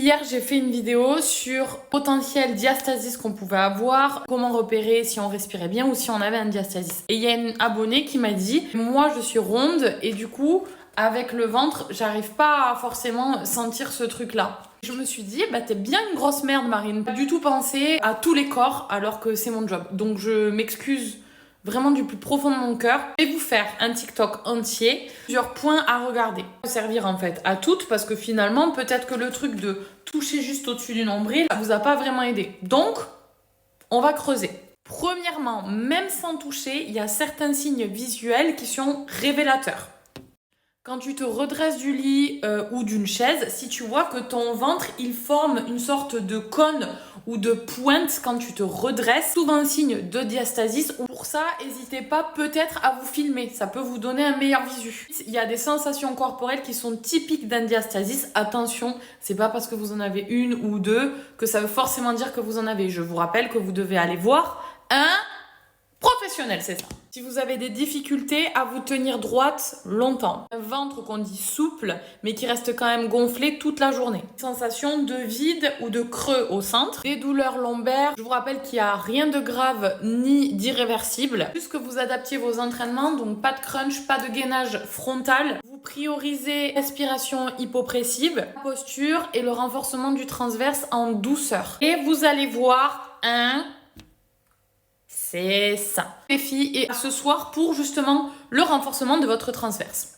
Hier, j'ai fait une vidéo sur potentiel diastasis qu'on pouvait avoir, comment repérer si on respirait bien ou si on avait un diastasis. Et il y a une abonnée qui m'a dit, moi je suis ronde et du coup, avec le ventre, j'arrive pas à forcément sentir ce truc-là. Je me suis dit, bah t'es bien une grosse merde Marine, pas du tout penser à tous les corps alors que c'est mon job. Donc je m'excuse vraiment du plus profond de mon cœur. Je vais vous faire un TikTok entier, plusieurs points à regarder. Ça va servir en fait à toutes parce que finalement, peut-être que le truc de toucher juste au-dessus du nombril, ça vous a pas vraiment aidé. Donc, on va creuser. Premièrement, même sans toucher, il y a certains signes visuels qui sont révélateurs. Quand tu te redresses du lit ou d'une chaise, si tu vois que ton ventre, il forme une sorte de cône ou de pointe quand tu te redresses, souvent un signe de diastasis. Pour ça, n'hésitez pas peut-être à vous filmer, ça peut vous donner un meilleur visu. Il y a des sensations corporelles qui sont typiques d'un diastasis. Attention, c'est pas parce que vous en avez une ou deux que ça veut forcément dire que vous en avez. Je vous rappelle que vous devez aller voir un professionnel, c'est ça. Si vous avez des difficultés à vous tenir droite longtemps, un ventre qu'on dit souple, mais qui reste quand même gonflé toute la journée, sensation de vide ou de creux au centre, des douleurs lombaires, je vous rappelle qu'il n'y a rien de grave ni d'irréversible, juste que vous adaptiez vos entraînements, donc pas de crunch, pas de gainage frontal, vous priorisez respiration hypopressive, la posture et le renforcement du transverse en douceur. Et vous allez voir c'est ça. Les filles, et ce soir pour justement le renforcement de votre transverse.